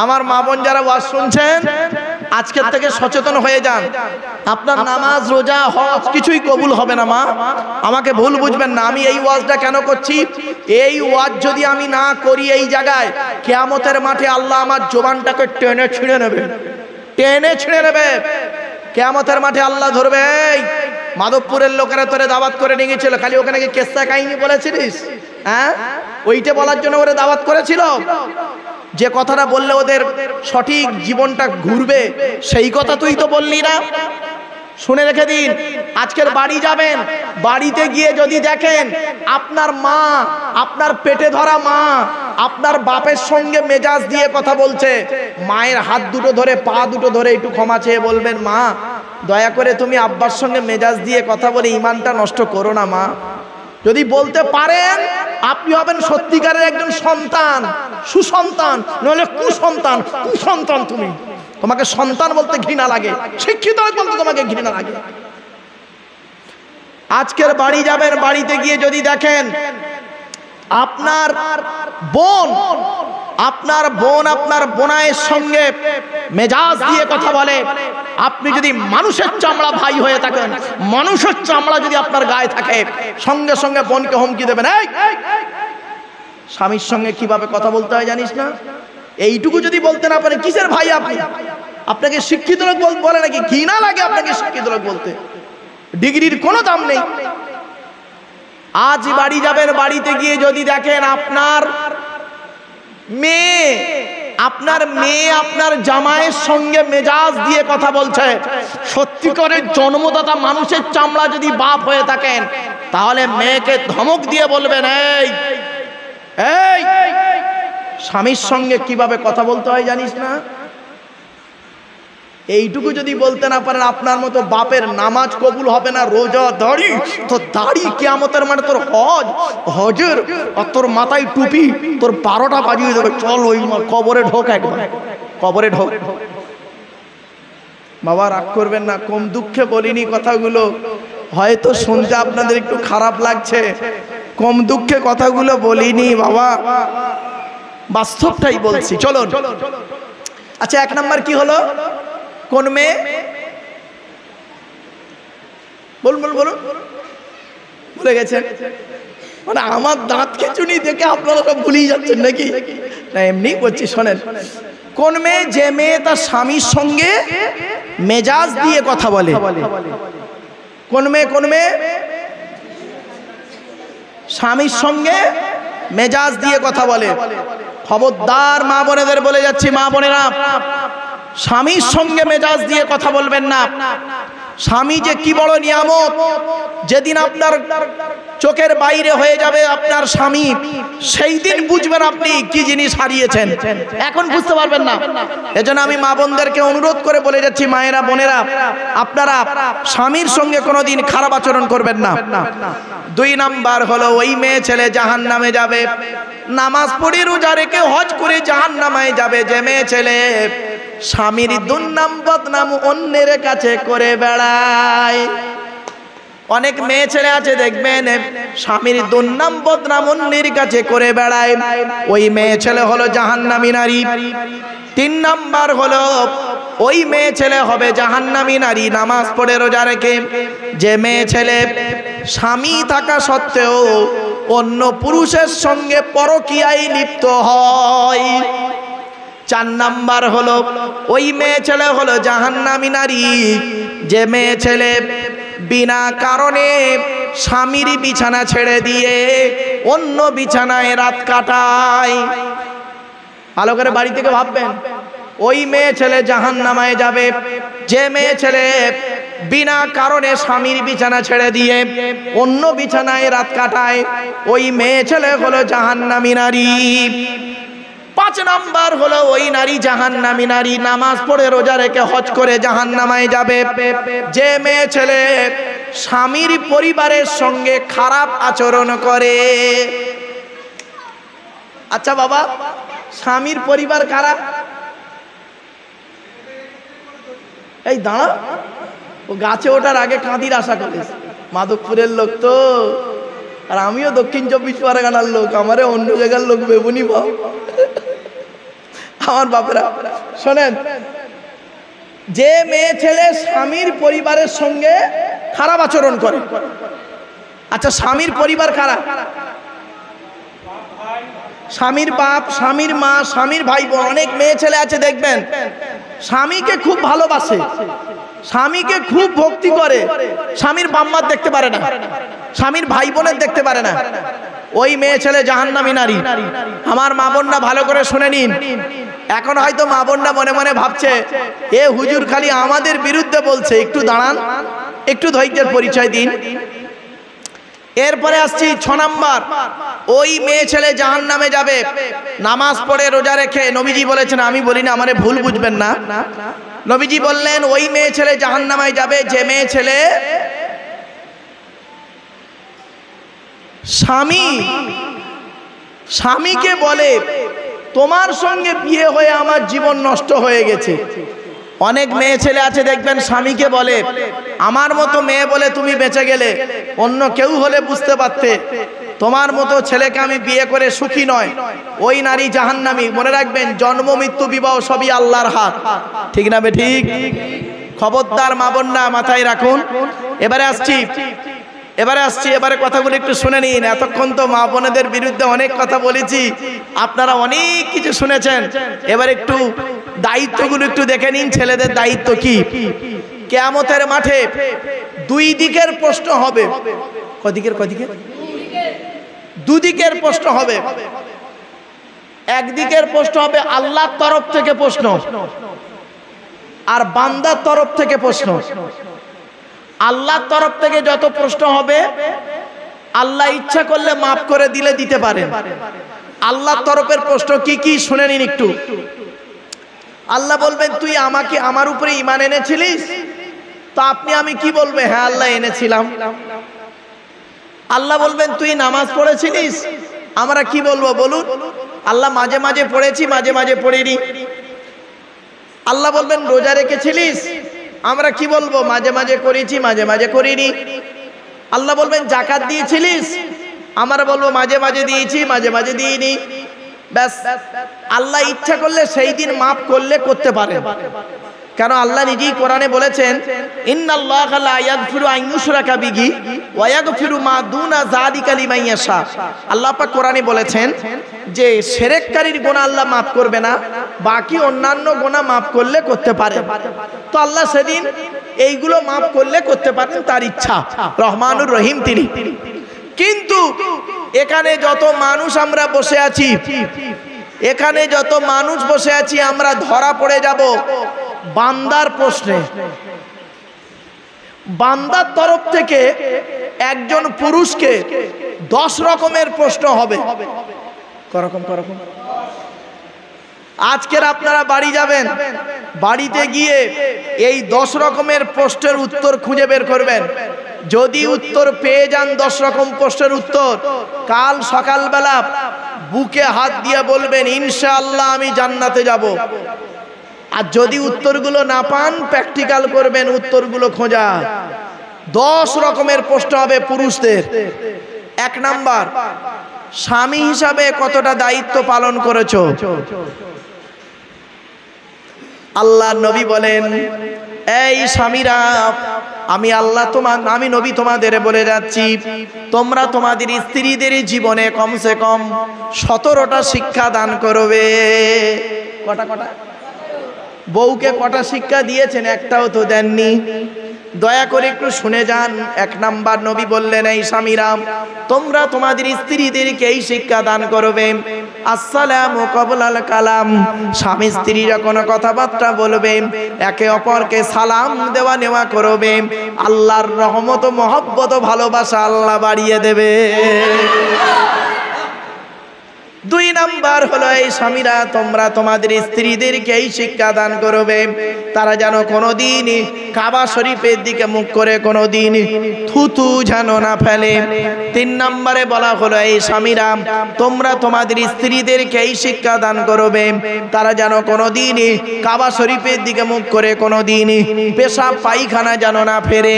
আমার মা বোন যারা ওয়াজ শুনছেন, আজকের থেকে সচেতন হয়ে যান। আপনার নামাজ রোজা হজ কিছুই কবুল হবে না মা, আমাকে ভুল বুঝবেন না। আমি এই ওয়াজটা কেন করছি, এই ওয়াজ যদি আমি না করি এই জায়গায়, কিয়ামতের মাঠে আল্লাহ আমার জবানটাকে টেনে ছিঁড়ে নেবে, টেনে ছিঁড়ে নেবে। কিয়ামতের মাঠে আল্লাহ ধরবে, এই মাধবপুরের লোকেরা তোরে দাওয়াত করে নিয়ে গেছিল, খালি ওখানে কি কেসা কাহিনী বলেছিলিস? হ্যাঁ, ওইটা বলার জন্য ওরা দাওয়াত করেছিল? যে কথাটা বললে ওদের সঠিক জীবনটা ঘুরবে, সেই কথা তুই তো বললি না। শুনে রেখে দিন, আজকের বাড়ি যাবেন, বাড়িতে গিয়ে যদি দেখেন আপনার মা, আপনার পেটে ধরা মা আপনার বাপের সঙ্গে মেজাজ দিয়ে কথা বলছে, মায়ের হাত দুটো ধরে পা দুটো ধরে একটু ক্ষমা চেয়ে বলবেন, মা দয়া করে তুমি আব্বার সঙ্গে মেজাজ দিয়ে কথা বলে ইমানটা নষ্ট করো না মা। যদি বলতে পারেন আপনি হবেন সত্যিকারের একজন সন্তান, সুসন্তান, নইলে কুসন্তান। কুসন্তান তুমি, তোমাকে সন্তান বলতে ঘৃণা লাগে, শিক্ষিত বলতে তোমাকে ঘৃণা লাগে। আজকের বাড়ি যাবেন, বাড়িতে গিয়ে যদি দেখেন আপনার বোন আপনার বোনায়ের সঙ্গে মেজাজ দিয়ে কথা বলে, আপনি যদি মানুষের চামড়া ভাই হয়ে থাকেন, মানুষের চামড়া যদি আপনার গায়ে থাকে, সঙ্গে সঙ্গে বোনকে হুমকি দেবেন, এই স্বামীর সঙ্গে কিভাবে কথা বলতে হয় জানিস না? এইটুকু যদি বলতে না পারেন, কিসের ভাই আপনি? আপনাকে শিক্ষিত লোক বলে নাকি? ঘৃণা লাগে আপনাকে শিক্ষিত লোক বলতে। ডিগ্রির কোনো দাম নেই। আজ বাড়ি যাবেন, বাড়িতে গিয়ে যদি দেখেন আপনার মেয়ে আপনার জামাইয়ের সঙ্গে মেজাজ দিয়ে কথা বলছে, সত্যি করে জন্মদাতা মানুষের চামড়া যদি বাপ হয়ে থাকেন, তাহলে মেয়েকে ধমক দিয়ে বলবেন, এই এই স্বামীর সঙ্গে কিভাবে কথা বলতে হয় জানিস না? এইটুকু যদি বলতে না পারেন, আপনার মতো বাপের নামাজ কবুল হবে না, রোজা দাড়ি, তোর দাড়ি কিয়ামতের মানে তোর হজের, আর তোর মাথায় টুপি, তোর 12টা বাজিয়ে দেবে। চল ওই কবরে ঢোক, একবার কবরে ঢোক। বাবা রাগ করবেন না, কম দুঃখে বলিনি কথাগুলো, হয়তো শুনতে আপনাদের একটু খারাপ লাগছে, কম দুঃখে কথাগুলো বলিনি বাবা, বাস্তবটাই বলছি। চলুন। আচ্ছা, 1 নাম্বার কি হলো? কোন মেয়ে? বলুন ভুলে গেছেন? মানে আমার দাঁত খিচুনি দেখে আপনারা সব ভুলিয়ে যাচ্ছেন নাকি? না, এমনি বলছি, শোনেন। কোন মেয়ে? যে মেয়ে তার স্বামীর সঙ্গে মেজাজ দিয়ে কথা বলে। কোন মেয়ে? স্বামীর সঙ্গে মেজাজ দিয়ে কথা বলে। খবরদার মা বোনেদের বলে যাচ্ছি, মা বোনেরা, স্বামীর সঙ্গে মেজাজ দিয়ে কথা বলবেন না। স্বামী যে কি বড় নিয়ামত, যেদিন আপনার চোখের বাইরে হয়ে যাবে আপনার স্বামী, সেই দিন বুঝবেন আপনি কি জিনিস হারিয়েছেন, এখন বুঝতে পারবেন না। এজন্য আমি মা বোনদেরকে অনুরোধ করে বলে যাচ্ছি, মায়েরা বোনেরা, আপনারা স্বামীর সঙ্গে কোনোদিন খারাপ আচরণ করবেন না। 2 নাম্বার হলো, ওই মেয়ে ছেলে জাহান্নামে যাবে। নামাজ পড়ে রোজা রেখে হজ করে জাহান্নামে যাবে যে মেয়ে ছেলে স্বামীর দুর্নাম বদনাম অন্যের কাছে করে বেড়ায়। অনেক মেয়ে ছেলে আছে দেখবেন, স্বামীর দুর্নাম বদনাম অন্যের কাছে করে বেড়ায়, ওই মেয়ে ছেলে হলো জাহান্নামী নারী। 3 নাম্বার হলো, ওই মেয়ে ছেলে হবে জাহান্নামী নারী নামাজ পড়ে রোজা রেখে যে মেয়ে ছেলে স্বামী থাকা সত্ত্বেও অন্য পুরুষের সঙ্গে পরকীয়ায় লিপ্ত হয়। 4 নাম্বার হলো, ওই মেয়ে ছেলে হলো জাহান্নামী নারী যে মেয়ে ছেলে বিনা কারণে স্বামীর বিছানা ছেড়ে দিয়ে অন্য বিছানায় রাত কাটায়। ভালো করে বাড়ি থেকে ভাববেন, ওই মেয়ে ছেলে জাহান্নামে যাবে যে মেয়ে ছেলে বিনা কারণে স্বামীর বিছানা ছেড়ে দিয়ে অন্য বিছানায় রাত কাটায়, ওই মেয়ে ছেলে হলো জাহান্নামী নারী। 5 নাম্বার হলো, ওই নারী জাহান্নামী নারী নামাজ পড়ে রোজা রেখে হজ করে জাহান্নামে যাবে যে মেয়ে ছেলে স্বামীর পরিবারের সঙ্গে খারাপ আচরণ করে। আচ্ছা বাবা, স্বামীর পরিবার খারাপ, এই দাঁড়া, ও গাছে ওঠার আগে কাঁদির আশা করে। মাধবপুরের লোক তো, আর আমিও দক্ষিণ 24 পরগনার লোক, আমারে অন্য জায়গার লোক বেবুনি ভাব। আমার বাপেরা শোনেন, যে মেয়ে ছেলে স্বামীর পরিবারের সঙ্গে খারাপ আচরণ করে, আচ্ছা স্বামীর পরিবার কারা? স্বামীর বাপ, স্বামীর মা, স্বামীর ভাই বোন। অনেক মেয়ে ছেলে আছে দেখবেন স্বামীকে খুব ভালোবাসে, স্বামীকে খুব ভক্তি করে, স্বামীর বাম্মার দেখতে পারে না, স্বামীর ভাই বোনের দেখতে পারে না, ওই মেয়ে ছেলে জাহান্নামী নারী। আমার মা বোনরা ভালো করে শুনে নিন। এখন হয়তো মা বোনরা মনে মনে ভাবছে এ হুজুর খালি আমাদের বিরুদ্ধে বলছে, একটু দাঁড়ান, একটু ধৈর্যের পরিচয় দিন। এরপরে আসছি 6 নাম্বার, ওই মেয়ে ছেলে জাহান্নামে যাবে নামাজ পড়ে রোজা রেখে। নবীজি বলেছেন, আমি বলি না, আমারে ভুল বুঝবেন না, নবীজি বললেন ওই মেয়ে ছেলে জাহান্নামে যাবে যে মেয়ে ছেলে স্বামীকে বলে তোমার সঙ্গে বিয়ে হয়ে আমার জীবন নষ্ট হয়ে গেছে। অনেক মেয়ে ছেলে আছে দেখবেন স্বামীকে বলে আমার মতো মেয়ে বলে তুমি বেঁচে গেলে, অন্য কেউ হলে বুঝতে পারতে, তোমার মতো ছেলেকে আমি বিয়ে করে সুখী নয়। ওই নারী জাহান্নামী। মনে রাখবেন, জন্ম মৃত্যু বিবাহ সবই আল্লাহর হাত, ঠিক না বে ঠিক? খবরদার মা বোনরা মাথায় রাখুন। এবারে কথাগুলো একটু শুনে নিন। এতক্ষণ তো মা বোনেদের বিরুদ্ধে অনেক কথা বলেছি, আপনারা অনেক কিছু শুনেছেন। এবার একটু দায়িত্বগুলো একটু দেখে নিন, ছেলেদের দায়িত্ব কি। কিয়ামতের মাঠে দুই দিকের প্রশ্ন হবে। কদিকের? দুদিকের প্রশ্ন হবে। একদিকের প্রশ্ন হবে আল্লাহর তরফ থেকে প্রশ্ন, আর বান্দার তরফ থেকে প্রশ্ন। আল্লাহর তরফ থেকে যত প্রশ্ন হবে আল্লাহ ইচ্ছা করলে মাফ করে দিলে দিতে পারেন। আল্লাহর তরফের প্রশ্ন কি কি শুনে নিন একটু। আল্লাহ বলবেন তুই আমার উপরে ঈমান এনেছিলিস? তো আমি কি বলবো? হ্যাঁ আল্লাহ এনেছিলাম। আল্লাহ বলবেন তুই নামাজ পড়েছিলিস? আমরা কি বলবো বলুন? আল্লাহ মাঝে মাঝে পড়েছি, মাঝে মাঝে পড়িনি। আল্লাহ বলবেন রোজা রেখেছিলিস? আমরা কি বলবো? মাঝে মাঝে করেছি, মাঝে মাঝে করিনি। আল্লাহ বলবেন যাকাত দিয়েছিলিস? আমরা বলবো মাঝে মাঝে দিয়েছি, মাঝে মাঝে দিইনি। ব্যাস, আল্লাহ ইচ্ছা করলে সেই দিন মাফ করলে করতে পারেন। কেন আল্লাহ নিজেই কোরআনে বলেছেন ইন্নাল্লাহা লা ইয়াগফিরু আন ইউশরাকা বিহি ওয়া ইয়াগফিরু মা দুনা যালিকা লিমান ইয়াশা। আল্লাহ পাক কোরআনে বলেছেন যে শিরককারীর গুনাহ আল্লাহ মাফ করবে না, বাকি অন্যান্য গুনাহ মাফ করলে করতে পারে। তো আল্লাহ সেদিন এইগুলো মাফ করলে করতে পারেন, তার ইচ্ছা। রহমানুর রহিম তিনি। কিন্তু এখানে যত মানুষ আমরা বসে আছি, আমরা ধরা পড়ে যাব বান্দার প্রশ্নে। বান্দার তরফ থেকে একজন পুরুষকে 10 রকমের প্রশ্ন হবে। করকম আজকের আপনারা বাড়ি যাবেন, বাড়িতে গিয়ে এই 10 রকমের প্রশ্নের উত্তর খুঁজে বের করবেন। যদি উত্তর পেয়ে যান 10 রকম প্রশ্নের উত্তর, কাল সকালবেলা বুকে হাত দিয়ে বলবেন ইনশাআল্লাহ আমি জান্নাতে যাব। আর যদি উত্তরগুলো না পান, প্র্যাকটিক্যাল করবেন উত্তরগুলো খোঁজা। 10 রকমের প্রশ্ন হবে পুরুষদের। 1 নাম্বার, স্বামী হিসাবে কতটা দায়িত্ব পালন করেছো? আল্লাহর নবী বলেন এই স্বামীরা, আমি নবী তোমাদের বলে যাচ্ছি, তোমরা তোমাদের স্ত্রীদের জীবনে কমসে কম 17টা শিক্ষা দান করবে। কটা? বউকে কটা শিক্ষা দিয়েছেন? একটাও তো দেননি। দয়া করে একটু শুনে যান। 1 নাম্বার নবী বললেন এই স্বামীরা, তোমরা তোমাদের স্ত্রীদেরকে এই শিক্ষা দান করবে আসসালামু ক্বাবলাল কালাম। স্বামী স্ত্রীরা কোনো কথাবার্তা বলবে, একে অপরকে সালাম দেওয়া নেওয়া করবে। আল্লাহর রহমত ও মহব্বত ও ভালোবাসা আল্লাহ বাড়িয়ে দেবে। 2 নাম্বার হলো এই স্বামীরা, তোমরা তোমাদের স্ত্রীদেরকে এই শিক্ষা দান করবে তারা যেন কোনোদিন কাবা শরীফের দিকে মুখ করে কোনোদিন থুতু যেন না ফেলে। 3 নম্বরে বলা হলো এই স্বামীরা, তোমরা তোমাদের স্ত্রীদেরকে এই শিক্ষা দান করবে তারা যেন কোনোদিন কাবা শরীফের দিকে মুখ করে কোনোদিন পেশাব পায়খানা যেন না ফেরে।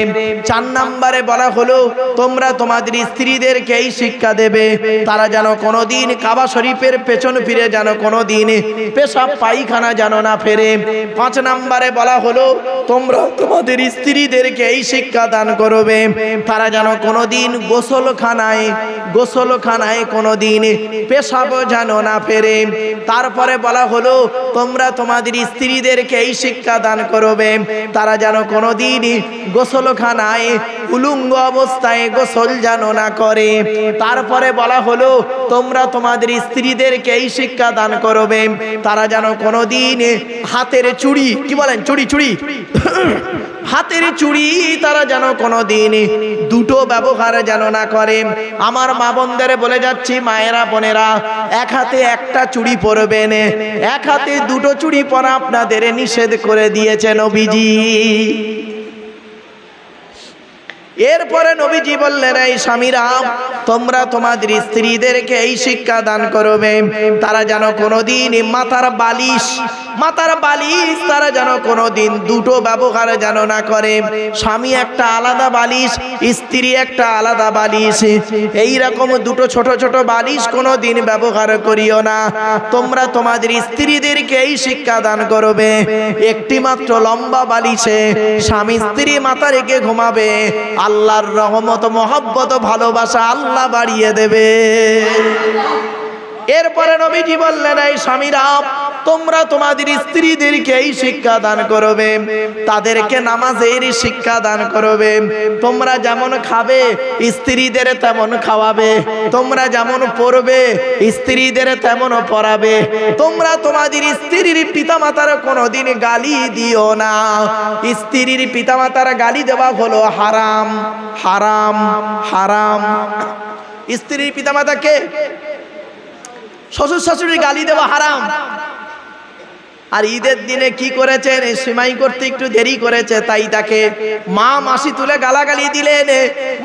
4 নম্বরে বলা হলো তোমরা তোমাদের স্ত্রীদেরকে এই শিক্ষা দেবে তারা যেন কোনোদিন কাবা শরীফের পেছন ফিরে যেন কোনো দিন পেশাব পায়খানা যেন না ফেরে। 5 নম্বরে বলা হলো তোমরা তোমাদের স্ত্রীদেরকে এই শিক্ষা দান করবে তারা যেন কোনো দিন গোসলখানায় কোনো দিন পেশাব যেন না ফেরে। তারপরে বলা হলো তোমরা তোমাদের স্ত্রীদেরকে এই শিক্ষা দান করবে তারা যেন কোনো দিন গোসলখানায় উলঙ্গ অবস্থায় গোসল যেন না করে। তারপরে বলা হলো তোমরা তোমাদের স্ত্রীদেরকে এই শিক্ষা দান করবে তারা যেন কোনো দিন হাতের চুড়ি, কি বলেন, চুড়ি হাতের চুড়ি তারা যেন কোনো দিন দুটো ব্যবহার যেন না করে। আমার মা বোনদের বলে যাচ্ছি, মায়েরা বোনেরা, এক হাতে একটা চুড়ি পরবেন, এক হাতে দুটো চুড়ি পরা আপনাদের নিষেধ করে দিয়েছে নবীজি। এরপরে নবীজি বললেন, এই স্বামীরা তোমরা তোমাদের স্ত্রীদেরকে এই শিক্ষা দান করবে তারা যেন কোনোদিন মাথার বালিশ তারা যেন কোনোদিন দুটো ব্যবহার যেন না করে। স্বামী একটা আলাদা বালিশ, স্ত্রী একটা আলাদা বালিশ, এই রকম দুটো ছোট ছোট বালিশ কোনোদিন ব্যবহার করিও না। তোমরা তোমাদের স্ত্রীদেরকে এই শিক্ষা দান করবে একটি মাত্র লম্বা বালিশে স্বামী স্ত্রী মাথা রেখে ঘুমাবে, আল্লাহর রহমত মহব্বত ভালোবাসা আল্লাহ বাড়িয়ে দেবে। এরপরে নবীজি বললেন, এই স্বামীরা তোমরা তোমাদের স্ত্রীদেরকে এই শিক্ষা দান করবে তাদেরকে নামাজের শিক্ষা দান করবে। তোমরা যেমন খাবে স্ত্রীদের তেমন খাওয়াবে, তোমরা যেমন পড়বে স্ত্রীদের তেমন পড়াবে। তোমরা তোমাদের স্ত্রীর পিতামাতার কোনোদিন গালি দিও না। স্ত্রীর পিতামাতার গালি দেওয়া হলো হারাম হারাম হারাম। স্ত্রীর পিতামাতাকে শ্বশুর শাশুড়ির গালি দেওয়া হারাম। আর ঈদের দিনে কি করেছেন, সিমাই করতে একটু দেরি করেছে তাই তাকে মা মাসি তুলে গালাগালি দিলেন।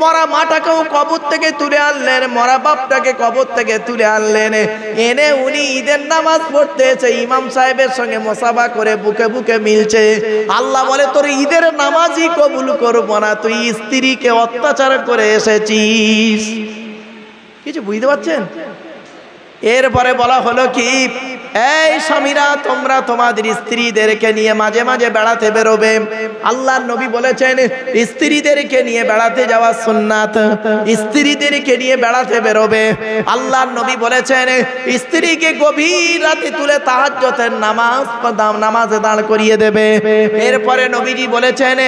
মরা মাটাকেও কবর থেকে তুলে আনলেন, মরা বাপটাকে কবর থেকে তুলে আনলেন, এনে উনি ঈদের নামাজ পড়তেছে, ইমাম সাহেবের সঙ্গে মোসাফা করে বুকে বুকে মিলছে। আল্লাহ বলে, তোর ঈদের নামাজই কবুল করব না, তুই স্ত্রীকে অত্যাচার করে এসেছিস। কিছু বুঝতে পারছেন? এরপরে বলা হলো কি, এই স্বামীরা তোমরা তোমাদের স্ত্রীদেরকে নিয়ে মাঝে মাঝে বেড়াতে বেরোবে। আল্লাহর নবী বলেছেন স্ত্রীদেরকে নিয়ে বেড়াতে যাওয়া সুন্নাত, স্ত্রীদেরকে নিয়ে বেড়াতে বেরোবে। আল্লাহর নবী বলেছেন স্ত্রীকে গভীর রাতে তুলে তাহাজ্জুদের নামাজে দাঁড় করিয়ে দেবে। এরপরে নবীজি বলেছেন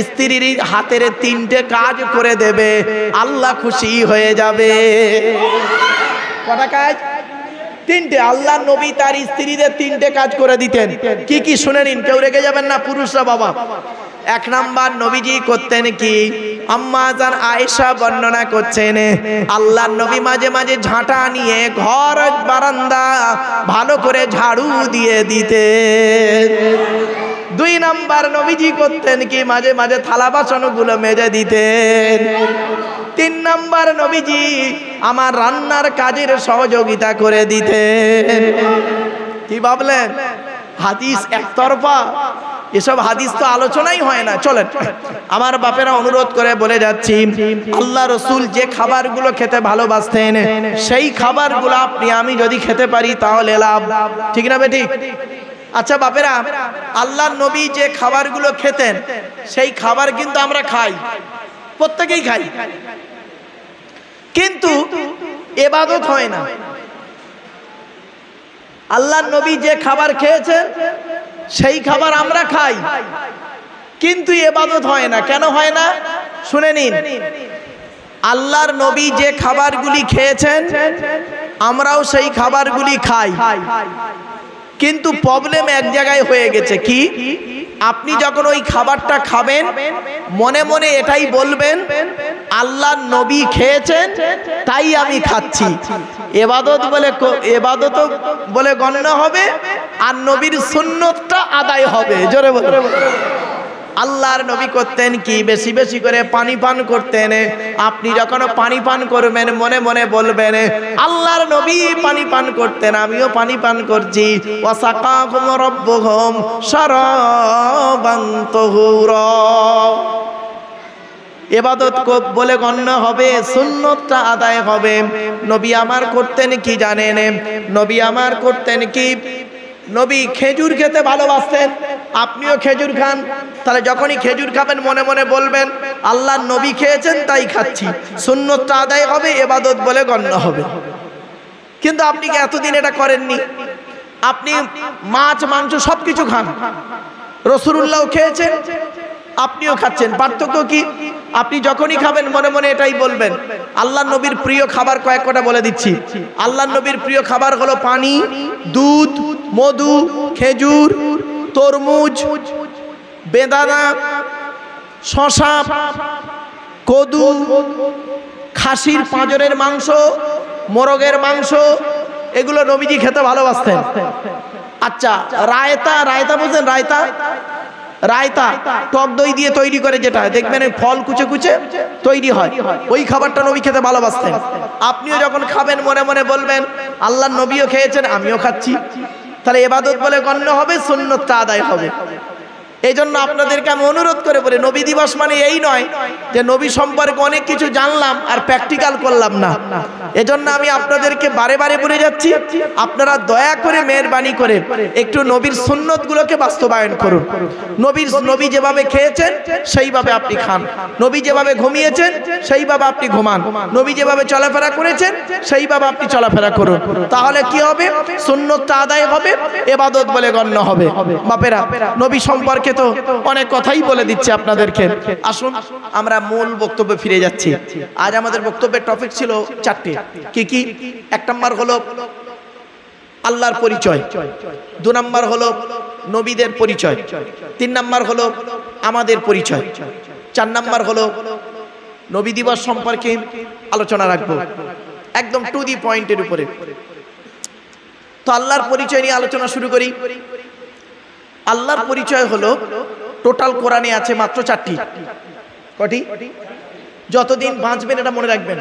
স্ত্রীর হাতের 3টে কাজ করে দেবে, আল্লাহ খুশি হয়ে যাবে। কটা কাজ? 3টে। আল্লাহর নবী তার স্ত্রীদের 3টে কাজ করে দিতেন। কি কি শুনে নিন, কেউ রেগে যাবেন না পুরুষরা বাবা। 1 নাম্বার নবীজি করতেন কি, আম্মা জান আয়েশা বর্ণনা করছেন আল্লাহর নবী মাঝে মাঝে ঝাঁটা নিয়ে ঘর বারান্দা ভালো করে ঝাড়ু দিয়ে দিতেন। 2 নাম্বার নবীজি করতেন কি, মাঝে মাঝে থালা বাসনগুলো মেজে দিতেন। 3 নাম্বার নবীজি আমার রান্নার কাজের সহযোগিতা করে দিতেন। কি ভাবলেন হাদিস একতরফা? এসব হাদিস তো আলোচনাই হয় না। চলেন আমার বাপেরা অনুরোধ করে বলে যাচ্ছি, আল্লাহ রসুল যে খাবারগুলো খেতে ভালোবাসতেন সেই খাবারগুলো আপনি আমি যদি খেতে পারি তাহলে লাভ, ঠিক না বেটি? আচ্ছা বাপেরা, আল্লাহর নবী যে খাবারগুলো খেতেন সেই খাবার কিন্তু আমরা খাই, প্রত্যেকেই খাই, কিন্তু ইবাদত হয় না। আল্লাহর নবী যে খাবার খেয়েছেন সেই খাবার আমরা খাই, কিন্তু ইবাদত হয় না। কেন হয় না শুনে নিন। আল্লাহর নবী যে খাবারগুলি খেয়েছেন আমরাও সেই খাবারগুলি খাই, কিন্তু প্রবলেম এক জায়গায় হয়ে গেছে। কি? আপনি যখন ওই খাবারটা খাবেন মনে মনে এটাই বলবেন আল্লাহর নবী খেয়েছেন তাই আমি খাচ্ছি। ইবাদত বলে গণ্য হবে আর নবীর সুন্নতটা আদায় হবে। জোরে বলে। আল্লাহর নবী করতেন কি, বেশি বেশি করে পানি পান করতেন। আপনি যখন পানি পান করবেন মনে মনে বলবেন আল্লাহর নবী পানি পান করতেন, আমিও পানি পান করছি। ওয়াসাকাকুম রাব্বুকুম শারাবান তাহুরা। ইবাদত বলে গণ্য হবে, সুন্নতটা আদায় হবে। নবী আমার করতেন কি জানেন? নবী আমার করতেন কি, নবী খেজুর খেতে ভালোবাসতেন। আপনিও খেজুর খান, তাহলে যখনই খেজুর খাবেন মনে মনে বলবেন আল্লাহর নবী খেয়েছেন তাই খাচ্ছি, সুন্নতটা আদায় হবে, ইবাদত বলে গণ্য হবে। কিন্তু আপনি কি এতদিন এটা করেননি? আপনি মাছ মাংস সবকিছু খান, রাসূলুল্লাহ খেয়েছেন, আপনিও খাচ্ছেন। পার্থক্য কি? আপনি যখনই খাবেন মনে মনে এটাই বলবেন। আল্লাহর নবীর প্রিয় খাবার কয়েকটা বলে দিচ্ছি। আল্লাহর নবীর প্রিয় খাবার হলো পানি, দুধ, মধু, খেজুর, তরমুজ, বেদানা, শশা, কদু, খাসির পাঁজরের মাংস, মোরগের মাংস, এগুলো নবীজি খেতে ভালোবাসতেন। আচ্ছা, রায়তা, রায়তা বুঝলেন? রায়তা, রায়তা টক দই দিয়ে তৈরি করে, যেটা দেখবেন ফল কুচে কুচে তৈরি হয়, ওই খাবারটা নবী খেতে ভালোবাসতেন। আপনিও যখন খাবেন মনে মনে বলবেন আল্লাহর নবীও খেয়েছেন, আমিও খাচ্ছি, তাহলে ইবাদত বলে গণ্য হবে, সুন্নতটা আদায় হবে। এই জন্য আপনাদেরকে আমি অনুরোধ করে বলি, নবী দিবস মানে এই নয় যে নবী সম্পর্কে অনেক কিছু জানলাম আর প্র্যাকটিক্যাল করলাম না। এজন্য আমি আপনাদেরকে বারে বারে বলে যাচ্ছি, আপনারা দয়া করে মেহেরবানি করে একটু নবীর সুন্নতগুলোকে বাস্তবায়ন করুন। নবী যেভাবে খেয়েছেন সেইভাবে আপনি খান, নবী যেভাবে ঘুমিয়েছেন সেইভাবে আপনি ঘুমান, নবী যেভাবে চলাফেরা করেছেন সেইভাবে আপনি চলাফেরা করুন। তাহলে কি হবে? সুন্নতটা আদায় হবে, ইবাদত বলে গণ্য হবে। বাপেরা, নবী সম্পর্কে তো অনেক কথাই বলে দিচ্ছে আপনাদেরকে। আসুন আমরা মূল বক্তব্যে ফিরে যাচ্ছি। আজ আমাদের বক্তব্যের টপিক ছিল চারটি। কি কি? এক নম্বর হলো আল্লাহর পরিচয়, দু নম্বর হলো নবীদের পরিচয়, তিন নম্বর হলো আমাদের পরিচয়, চার নম্বর হলো নবী দিবস সম্পর্কে আলোচনা রাখবো, একদম টু দি পয়েন্টের উপরে। তো আল্লাহর পরিচয় নিয়ে আলোচনা শুরু করি। আল্লাহর পরিচয় হলো, টোটাল কোরআনে আছে মাত্র চারটি। কটি? যতদিন বাঁচবেন এটা মনে রাখবেন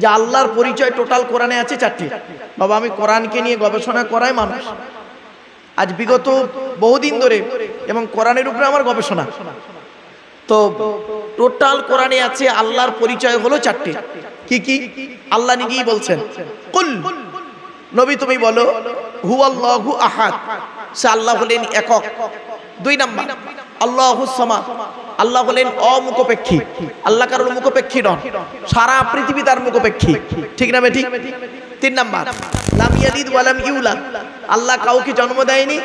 যে আল্লাহর পরিচয় টোটাল কোরআনে আছে চারটি। বাবা, আমি কোরআনকে নিয়ে গবেষণা করাই মানুষ আজ বিগত বহুদিন ধরে, এবং কোরআনের উপরে আমার গবেষণা। তো টোটাল কোরআনে আছে আল্লাহর পরিচয় হলো চারটি। কি কি? আল্লাহ নিজেই বলছেন, কুল, নবী তুমি বলো, হুয়াল্লাহু আহাদ, সে আল্লাহ হলেন একক। দুই নাম্বার, আল্লাহুস সামাদ, আল্লাহ হলেন অমুখপেক্ষী, আল্লাহ কারোর মুখপেক্ষী নন, সারা পৃথিবী তার মুখপেক্ষী, ঠিক না বেঠিক? তিন নাম্বার, লাম ইয়ালিদ ওয়া লাম ইউলাদ, আল্লাহ কাউকে জন্ম দেয়নি,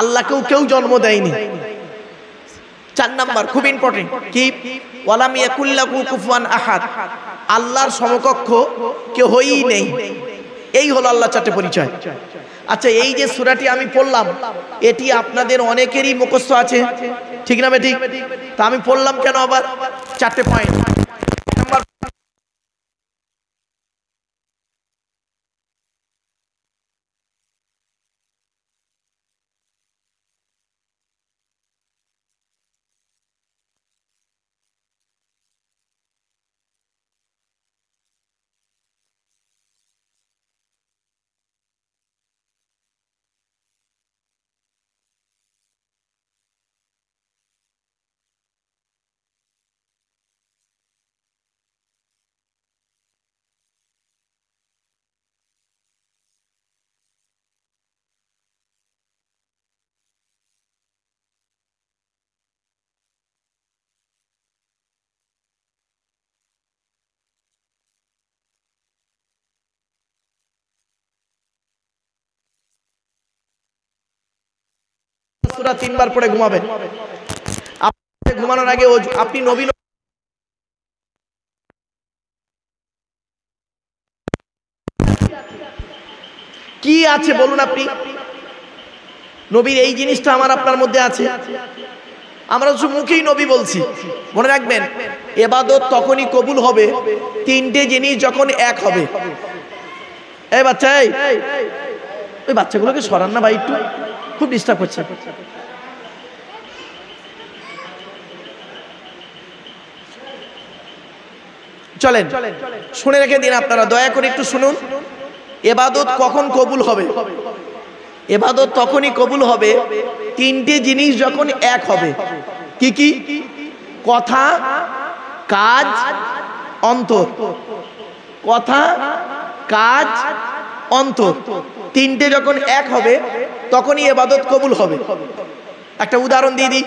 আল্লাহকেও কেউ জন্ম দেয়নি। চার নাম্বার, খুব ইম্পর্টেন্ট, কি? ওয়া লাম ইয়াকুল লাহু কুফুয়ান আহাদ, আল্লাহর সমকক্ষ কেউ হয়ই নেই। এই হলো আল্লাহ চারটে পরিচয়। আচ্ছা, এই যে সূরাটি আমি পড়লাম এটি আপনাদের অনেকেরই মুখস্থ আছে, ঠিক না বেঠিক? তা আমি পড়লাম কেন আবার? চারটে পয়েন্ট। নাম্বার, সূরা তিনবার পড়ে ঘুমাবেন। আপনি ঘুমানোর আগে আপনি নবী কি আছে বলুন? আপনি নবীর এই জিনিসটা আমার আপনার মধ্যে আছে। আমরা শুধু মুখেই নবী বলছি। মনে রাখবেন, ইবাদত তখনই কবুল হবে তিনটে জিনিস যখন এক হবে। এই বাচ্চা, ওই বাচ্চাগুলোকে সরান না ভাই, একটু খুব ডিস্টার্ব হচ্ছে। চলেন শুনে রেখে দিন, আপনারা দয়া করে একটু শুনুন। ইবাদত কখন কবুল হবে? ইবাদত তখনই কবুল হবে তিনটে জিনিস যখন এক হবে। কি কি? কথা, কাজ, অন্তর। কথা, কাজ, অন্তর, তিনটে যখন এক হবে তখনই ইবাদত কবুল হবে। একটা উদাহরণ দিয়ে দিই।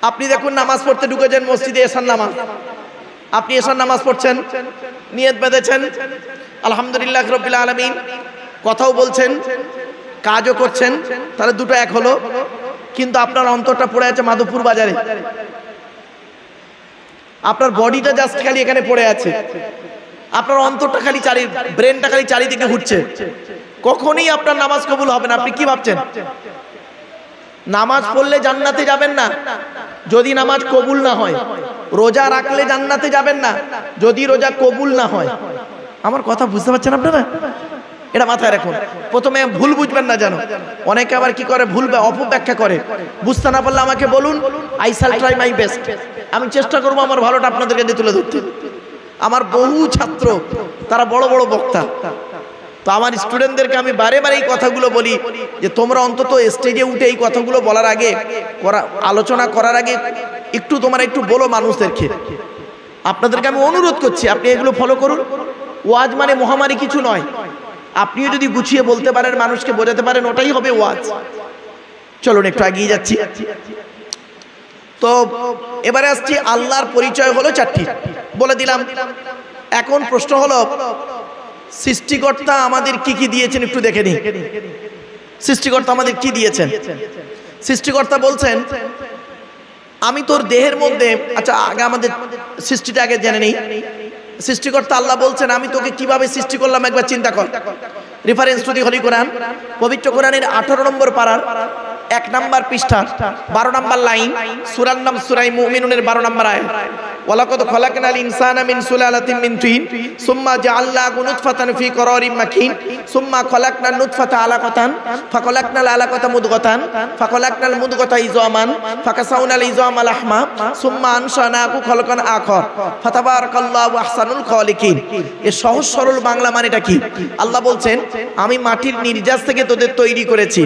আপনি দেখুন নামাজ পড়তে ঢুকেছেন মসজিদে, এশার নামাজ। আপনি এশার নামাজ পড়ছেন, নিয়ত বেঁধেছেন, আলহামদুলিল্লাহ রাব্বিল আলামিন, কথাও বলছেন, কাজও করছেন, তাহলে দুটো এক হলো। কিন্তু আপনার অন্তরটা পড়ে আছে মাধবপুর বাজারে, আপনার বডিটা জাস্ট খালি এখানে পড়ে আছে, আপনার অন্তরটা খালি ব্রেনটা খালি চারিদিকে ঘুরছে। কখনোই আপনার নামাজ কবুল হবে না। আপনি কি ভাবছেন? নামাজ পড়লে জান্নাতে যাবেন না যদি নামাজ কবুল না হয়, রোজা রাখলে জান্নাতে যাবেন না যদি রোজা কবুল না হয়। আমার কথা বুঝতে পারছেন আপনারা? এটা মাথায় রাখুন। প্রথমে ভুল বুঝবেন না যেন। অনেকে আবার কি করে, ভুল অপব্যাখ্যা করে। বুঝতে না পারলে আমাকে বলুন, I shall try my best. আমি চেষ্টা করবো আমার ভালোটা আপনাদের কাছে তুলে ধরতে। আমার বহু ছাত্র, তারা বড় বড় বক্তা। তো আমার স্টুডেন্টদেরকে আমি বারে বারে এই কথাগুলো বলি যে তোমরা অন্তত স্টেজে উঠে এই কথাগুলো বলার আগে, আলোচনা করার আগে তোমরা একটু বলো মানুষদেরকে। আপনাদেরকে আমি অনুরোধ করছি, আপনি এগুলো ফলো করুন। ওয়াজ মানে মহামারী কিছু নয়। আপনিও যদি গুছিয়ে বলতে পারেন, মানুষকে বোঝাতে পারেন, ওটাই হবে ওয়াজ। চলুন একটু এগিয়ে যাচ্ছি। তো এবারে আসছি, আল্লাহর পরিচয় হলো চারটি, বলে দিলাম। এখন প্রশ্ন হলো, সৃষ্টিকর্তা আমাদের কি কি দিয়েছেন একটু দেখে নিই। সৃষ্টিকর্তা আমাদের কি দিয়েছেন? সৃষ্টিকর্তা বলছেন, আমি তোর দেহের মধ্যে, আচ্ছা আগে আমাদের সৃষ্টিটা আগে জেনে নেই। সৃষ্টিকর্তা আল্লাহ বলছেন, আমি তোকে কিভাবে সৃষ্টি করলাম একবার চিন্তা কর। রেফারেন্স টু দি হোলি কোরআন, পবিত্র কোরআনের 18 নম্বর পারার 1 নম্বর পৃষ্ঠা 12 নম্বর লাইন, সূরার নাম সূরা মুমিনুনের 12 নম্বর আয়াত। ওয়ালাকাদ খালাকনাল ইনসানা মিন সুলালাতিন মিন তিন সুম্মা জাআলনাহু নুতফাতান ফি করারিম মাকিন সুম্মা খালাকনান নুতফাতা আলাকাতান ফাখালাকনাল আলাকাতা মুদগাতান ফাখালাকনাল মুদগাতা ইযামান ফাকাসাউনাল ইযামা লাহমা সুম্মা আনশানাহু খালকান আখর ফাতাবারাকাল্লাহু আহসানুল খালিকিন। এই সহজ সরল বাংলা মানেটা কি? আল্লাহ বলছেন, আমি মাটির নির্যাস থেকে তোদের তৈরি করেছি।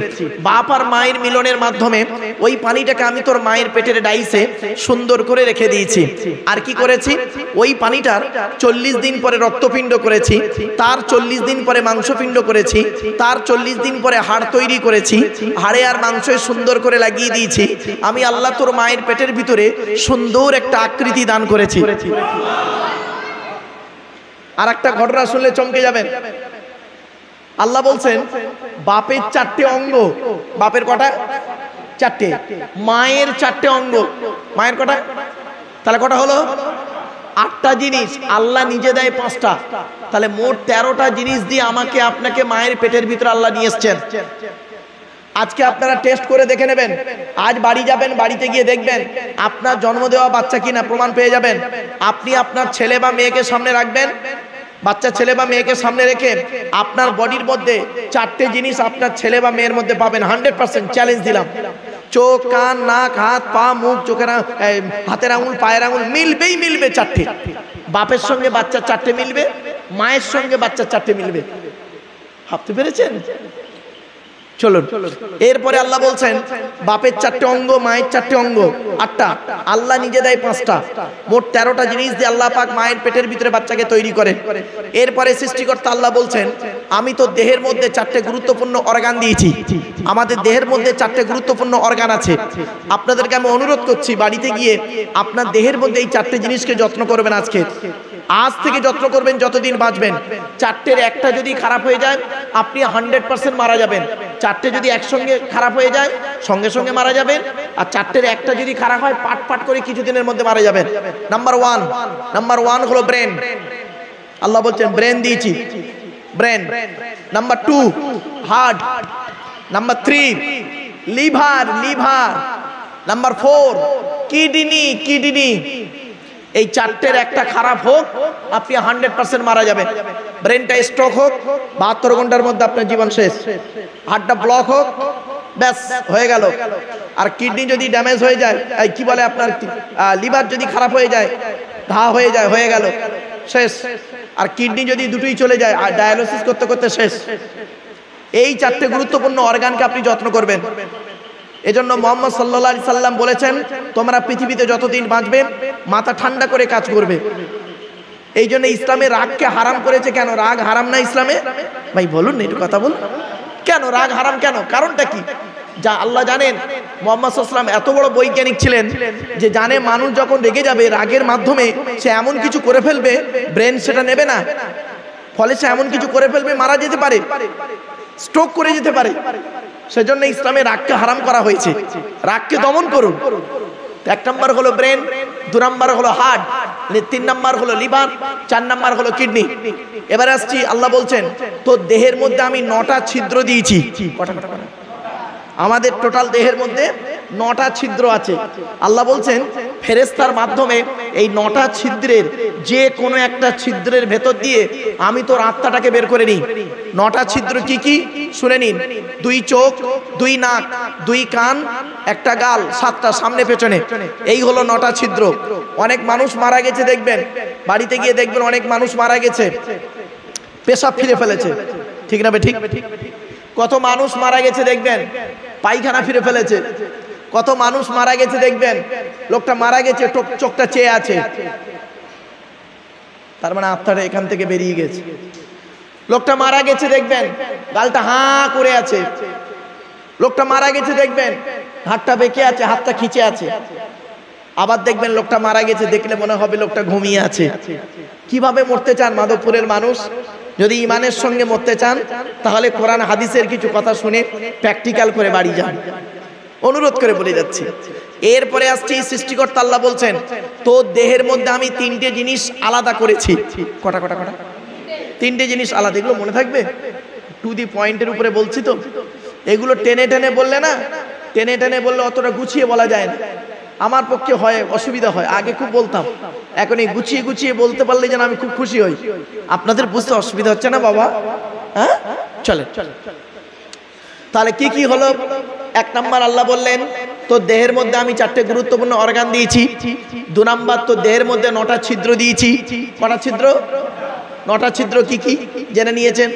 বাপ আর মায়ের মিলনের মাধ্যমে ওই পানিটাকে আমি তোর মায়ের পেটের ডাইসে সুন্দর করে রেখে দিয়েছি। আর কি করেছি? ওই পানিটার 40 দিন পরে রক্তপিণ্ড করেছি, তার 40 দিন পরে মাংসপিণ্ড করেছি, তার 40 দিন পরে হাড় তৈরি করেছি, হাড়ে আর মাংসে সুন্দর করে লাগিয়ে দিয়েছি। আমি আল্লাহ তোর মায়ের পেটের ভিতরে সুন্দর একটা আকৃতি দান করেছি। আর একটা ঘটনা শুনলে চমকে যাবেন। আল্লাহ বলছেন, বাপের 4টে অঙ্গ। বাপের কটা? 4টে। মায়ের 4টে অঙ্গ। মায়ের কটা? তাহলে কটা হলো? 8টা জিনিস। আল্লাহ নিজে দেয় 5টা। তাহলে মোট 13টা জিনিস দিয়ে আমাকে আপনাকে মায়ের পেটের ভিতরে আল্লাহ নিয়ে এসেছেন। আজকে আপনারা টেস্ট করে দেখে নেবেন। আজ বাড়ি যাবেন, বাড়িতে গিয়ে দেখবেন আপনার জন্ম দেওয়া বাচ্চা কিনা, প্রমাণ পেয়ে যাবেন। আপনি আপনার ছেলে বা মেয়েকে সামনে রাখবেন, বাচ্চা ছেলে বা মেয়েকে সামনে রেখে আপনার বডির মধ্যে 4টে জিনিস আপনার ছেলে বা মেয়ের মধ্যে পাবেন। 100% চ্যালেঞ্জ দিলাম। চোখ, কান, নাক, হাত, পা, মুখ, চোখের হাতের আঙুল, পায়ের আঙুল মিলবেই মিলবে 4টে। বাপের সঙ্গে বাচ্চা 4টে মিলবে, মায়ের সঙ্গে বাচ্চা 4টে মিলবে। ভাবতে পেরেছেন? চলুন, এরপরে আল্লাহ বলছেন, বাপের 4টে অঙ্গ, মায়ের 4টে অঙ্গ, 8টা। আল্লাহ নিজে দেয় 5টা। মোট 13টা জিনিস দিয়ে আল্লাহ পাক মায়ের পেটের ভিতরে বাচ্চাকে তৈরি করে। এরপরে সৃষ্টিকর্তা আল্লাহ বলছেন, আমি তো দেহের মধ্যে 4টে গুরুত্বপূর্ণ অর্গান দিয়েছি। আমাদের দেহের মধ্যে 4টে গুরুত্বপূর্ণ অর্গান আছে। আপনাদেরকে আমি অনুরোধ করছি, বাড়িতে গিয়ে আপনার দেহের মধ্যে এই 4টে জিনিসকে যত্ন করবেন। আজ থেকে যত্ন করবেন যতদিন বাঁচবেন। 4টের একটা যদি খারাপ হয়ে যায়, আপনি 100% মারা যাবেন। 4টে যদি একসঙ্গে খারাপ হয়ে যায়, সঙ্গে সঙ্গে মারা যাবেন। আর 4টের একটা যদি খারাপ হয়, পাট পাট করে কিছুদিনের মধ্যে মারা যাবেন। নাম্বার ওয়ান হলো ব্রেন। আল্লাহ বলছেন, ব্রেন দিয়েছি, brain. Number 2 heart. Number 3 liver. Number 4 kidney. এই 4টের একটা খারাপ হোক, আপনি 100% মারা যাবেন। ব্রেনটা স্ট্রোক হোক, 72 ঘন্টার মধ্যে আপনার জীবন শেষ। হার্টটা ব্লক হোক, ব্যাস হয়ে গেল। আর কিডনি যদি ড্যামেজ হয়ে যায়, কি বলে আপনার লিভার যদি খারাপ হয়ে যায়, ঘা হয়ে যায়, হয়ে গেল, শেষ। আর কিডনি যদি দুটোই চলে যায়, আর ডায়ালিসিস করতে করতে শেষ। এই 4টে গুরুত্বপূর্ণ অর্গানকে আপনি যত্ন করবেন। এজন্য মুহাম্মদ সাল্লাল্লাহু আলাইহি সাল্লাম বলেছেন, তোমরা পৃথিবীতে যতদিন বাঁচবে মাথা ঠান্ডা করে কাজ করবে। এই জন্য ইসলামে রাগকে হারাম করেছে। কেন রাগ হারাম না ইসলামে? ভাই বলুন না, একটু কথা বলুন। কেন রাগ হারাম কেন? কারণটা কি? যা আল্লাহ জানেন। মুহাম্মদ সাল্লাল্লাহু আলাইহি ওয়াসাল্লাম এত বড় বৈজ্ঞানিক ছিলেন যে জানে মানুষ যখন রেগে যাবে রাগের মাধ্যমে সে এমন কিছু করে ফেলবে ব্রেন সেটা নেবে না, ফলে সে এমন কিছু করে ফেলবে মারা যেতে পারে, স্ট্রোক করে যেতে পারে। সেজন্য ইসলামে রাগকে হারাম করা হয়েছে। রাগকে দমন করুন। এক নাম্বার হলো ব্রেন, 2 নাম্বার হলো হার্ট, 3 নাম্বার হলো লিভার, 4 নাম্বার হলো কিডনি। এবার আসছি, আল্লাহ বলছেন তো দেহের মধ্যে আমি 9টা ছিদ্র দিয়েছি। আমাদের টোটাল দেহের মধ্যে 9টা ছিদ্র আছে। আল্লাহ বলছেন ফেরেশতার মাধ্যমে এই 9টা ছিদ্রের যে কোনো একটা ছিদ্রের ভেতর দিয়ে আমি তোর আত্মাটাকে বের করে নিই। 9টা ছিদ্র কি কি শুনে নিন। 2 চোখ, 2 নাক, 2 কান, 1টা গাল, 7টা সামনে পেছনে। এই হলো 9টা ছিদ্র। অনেক মানুষ মারা গেছে দেখবেন, বাড়িতে গিয়ে দেখবেন অনেক মানুষ মারা গেছে পেশাব ফিরে ফেলেছে, ঠিক না? ঠিক। কত মানুষ মারা গেছে দেখবেন পায়খানা ফিরে ফেলেছে। কত মানুষ মারা গেছে দেখবেন লোকটা মারা গেছে চোখটা চেয়ে আছে, তার মানে আত্মাটা এখান থেকে বেরিয়ে গেছে। লোকটা মারা গেছে দেখবেন গালটা হাঁ করে আছে। লোকটা মারা গেছে দেখবেন হাতটা বেঁকে আছে, হাতটা খিচে আছে। আবার দেখবেন লোকটা মারা গেছে দেখলে মনে হবে লোকটা ঘুমিয়ে আছে। কিভাবে মরতে চান মাধবপুরের মানুষ? যদি ইমানের সঙ্গে মরতে চান তাহলে কোরআন হাদিসের কিছু কথা শুনে প্র্যাকটিক্যাল করে বাড়ি যান, অনুরোধ করে বলে যাচ্ছি। এরপরে আসছি, সৃষ্টিকর্তা আল্লাহ বলছেন তো দেহের মধ্যে আমি 3টে জিনিস আলাদা করেছি। কটা? 3টে জিনিস আলাদা। এগুলো মনে থাকবে? টু দি পয়েন্টের উপরে বলছি তো। এগুলো টেনে টেনে বললে না, টেনে টেনে বললে অতটা গুছিয়ে বলা যায় না। আমার পক্ষে হয় অসুবিধা হয়, আগে খুব বলতাম, এখন এই গুছিয়ে গুছিয়ে বলতে পারলে যেন আমি খুব খুশি হই। আপনাদের বুঝতে অসুবিধা হচ্ছে না বাবা? হ্যাঁ, চলে। তাহলে কি কি হলো? 1 নাম্বার আল্লাহ বললেন তো দেহের মধ্যে আমি 4টে গুরুত্বপূর্ণ অর্গান দিয়েছি। 2 নাম্বার তো দেহের মধ্যে 9টা ছিদ্র দিয়েছি। কটা ছিদ্র? 9টা ছিদ্র কি কি জেনে নিয়েছেন।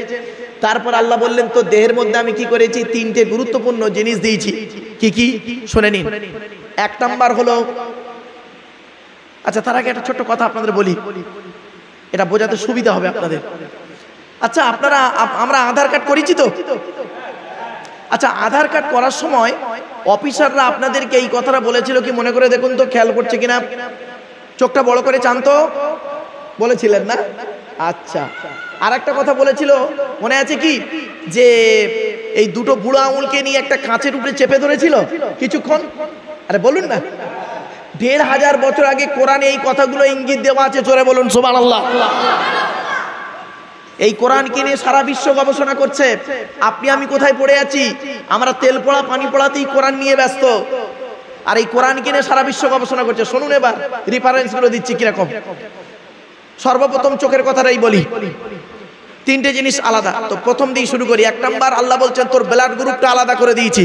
তারপর আল্লাহ বললেন তো দেহের মধ্যে আমি কি করেছি? 3টে গুরুত্বপূর্ণ জিনিস দিয়েছি। কি কি শুনে নিন। 1 নাম্বার হলো, আচ্ছা তার আগে একটা ছোট্ট কথা আপনাদের বলি, এটা বোঝাতে সুবিধা হবে আপনাদের। আচ্ছা আমরা আধার কার্ড করেছি তো? আচ্ছা আধার কার্ড করার সময় অফিসাররা আপনাদেরকে এই কথাটা বলেছিল কি মনে করে দেখুন তো, খেয়াল করছে কিনা? চোখটা বড় করে চান তো, বলেছিলেন না? আচ্ছা, আর একটা কথা বলেছিল মনে আছে কি, যে এই 2টো বুড়ো আঙুলকে নিয়ে একটা কাঁচের উপরে চেপে ধরেছিল কিছুক্ষণ। আরে বলুন না, 1500 বছর আগে কোরআনে এই কথাগুলো ইঙ্গিত দেওয়া আছে। জোরে বলুন সুবহানাল্লাহ। এই কোরআনকে নিয়ে সারা বিশ্ব গবেষণা করছে। আপনি আমি কোথায় পড়ে আছি? আমরা তেল পড়া পানি পড়াতেই কোরআন নিয়ে ব্যস্ত, আর এই কোরআনকে নিয়ে সারা বিশ্ব গবেষণা করছে। শুনুন এবার রেফারেন্স গুলো দিচ্ছি কিরকম। সর্বপ্রথম চোখের কথাটাই বলি। 3টে জিনিস আলাদা। তো প্রথম দিয়ে শুরু করি। 1 নাম্বার আল্লাহ বলছেন তোর ব্লাড গ্রুপটা আলাদা করে দিয়েছি।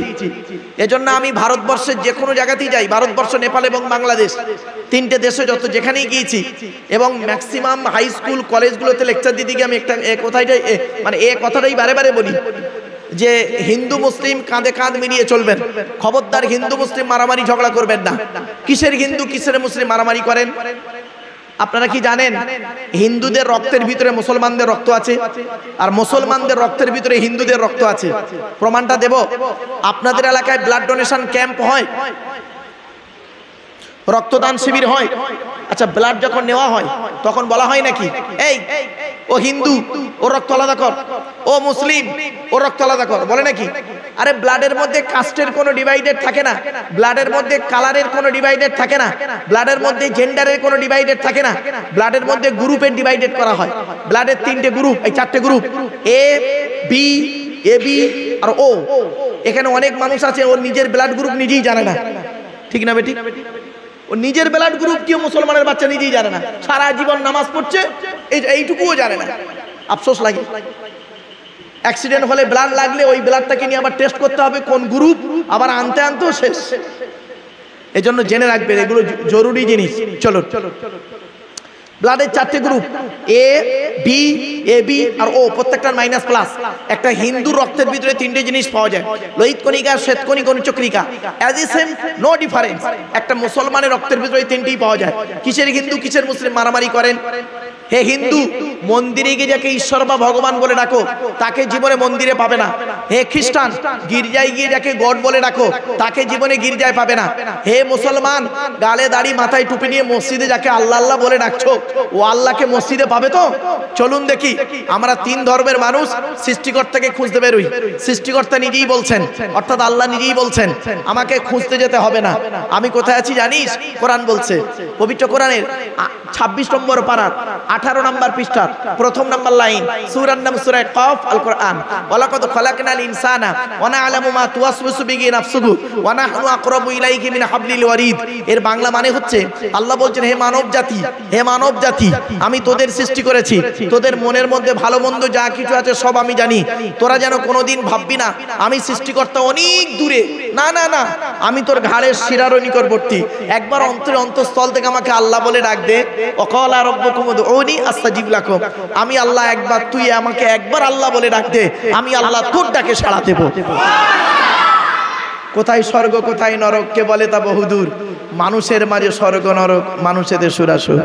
এজন্য আমি ভারতবর্ষের যে কোনো জায়গাতেই যাই, ভারতবর্ষ, নেপাল এবং বাংলাদেশ, 3টে দেশে যত যেখানেই গিয়েছি, এবং ম্যাক্সিমাম হাই স্কুল কলেজগুলোতে লেকচার দিতে গিয়ে আমি একটা কথাটাই বারে বারে বলি যে হিন্দু মুসলিম কাঁধে কাঁধ মিলিয়ে চলবেন। খবরদার হিন্দু মুসলিম মারামারি ঝগড়া করবেন না। কিসের হিন্দু কিসের মুসলিম মারামারি করেন? আপনারা কি জানেন হিন্দুদের রক্তের ভিতরে মুসলমানদের রক্ত আছে, আর মুসলমানদের রক্তের ভিতরে হিন্দুদের রক্ত আছে? প্রমাণটা দেব। আপনাদের এলাকায় ব্লাড ডোনেশন ক্যাম্প হয়, রক্তদান শিবির হয়। আচ্ছা ব্লাড যখন নেওয়া হয় তখন বলা হয় নাকি এই ও হিন্দু ও রক্ত আলাদা কর, ও মুসলিম ও রক্ত আলাদা কর, বলে নাকি? আরে ব্লাডের মধ্যে কাস্টের কোনো ডিভাইডেড থাকে না, ব্লাডের মধ্যে কালারের কোনো ডিভাইডেড থাকে না, ব্লাডের মধ্যে জেন্ডারের কোনো ডিভাইডেড থাকে না, ব্লাডের মধ্যে গ্রুপের ডিভাইডেড করা হয়। ব্লাডের 3টে গ্রুপ, এই 4টে group, A B, A B আর ও। এখানে অনেক মানুষ আছে ওর নিজের ব্লাড গ্রুপ নিজেই জানে না, ঠিক না বেটি? ও নিজের ব্লাড গ্রুপ কি মুসলমানের বাচ্চা নিজেই জানে না, সারা জীবন নামাজ পড়ছে এইটুকুও জানে না। আফসোস লাগে। অ্যাক্সিডেন্ট হলে ব্লাড লাগলে ওই ব্লাডটাকে নিয়ে আবার টেস্ট করতে হবে কোন গ্রুপ, আবার আনতে আনতেও শেষ। এজন্য জেনে রাখবেন এগুলো জরুরি জিনিস। চলো ব্লাডের 4টে group, A B, A B আর ও, প্রত্যেকটার মাইনাস প্লাস। একটা হিন্দু রক্তের ভিতরে 3টে জিনিস পাওয়া যায়, লোহিত কণিকা, শ্বেত কণিকা, অনুচক্রিকা, as a same, no difference. একটা মুসলমানের রক্তের ভিতরে 3টেই পাওয়া যায়। কিসের হিন্দু কিসের মুসলিম মারামারি করেন? হে হিন্দু, মন্দিরে গিয়ে যাকে ঈশ্বর বা ভগবান বলে ডাকো তাকে জীবনে মন্দিরে পাবে না। হে খ্রিস্টান, গির্জায় গিয়ে যাকে গড বলে ডাকো তাকে জীবনে গির্জায় পাবে না। হে মুসলমান, গালে দাড়ি মাথায় টুপি নিয়ে মসজিদে যাকে আল্লাহ আল্লাহ বলে ডাকছো ও আল্লাহকে মসজিদে পাবে তো? চলুন দেখি, আমরা 3 ধর্মের মানুষ সৃষ্টিকর্তাকে খুঁজতে বেরোই। সৃষ্টিকর্তা নিজেই বলছেন, অর্থাৎ আল্লাহ নিজেই বলছেন আমাকে খুঁজতে যেতে হবে না। আমি কোথায় আছি জানিস? কোরআন বলছে, পবিত্র কোরআনের 26 নম্বর পারার 18 নম্বর পৃষ্ঠার 1ম নম্বর লাইন, সূরার নাম সূরা কাফ, আল কোরআন। ওয়ালাকাদ খালাকনাল ইনসানা ওয়া না'লামু মা তুওয়াসওয়িসু বিহি নাফসুহু ওয়া নাহনু আকরাবু ইলাইহি মিন হাবলিল ওয়ারিদ। এর বাংলা মানে হচ্ছে, আল্লাহ বলছেন, হে মানব জাতি, হে মানব জাতি, আমি তোদের সৃষ্টি করেছি, তোদের মনের মধ্যে ভালো মন্দ যা কিছু আছে সব আমি জানি। তোরা যেন কোনোদিন ভাববি না আমি সৃষ্টিকর্তা অনেক দূরে, না না না, আমি তোর ঘাড়ের শিরার নিকটবর্তী। একবার অন্তরে অন্তঃস্থল থেকে আমাকে আল্লাহ বলে ডাক দে, ওয়াকালা রাব্বুকুম উদউনি আস্তাজিব লাকুম। আমি আল্লাহ একবার, তুই আমাকে একবার আল্লাহ বলে ডাক দে, আমি আল্লাহ তোর ডাকে সাড়া দেব। কোথায় স্বর্গ কোথায় নরক কে বলে তা বহুদূর, মানুষের মাঝে স্বর্গ নরক, মানুষেদের সুরাসুর।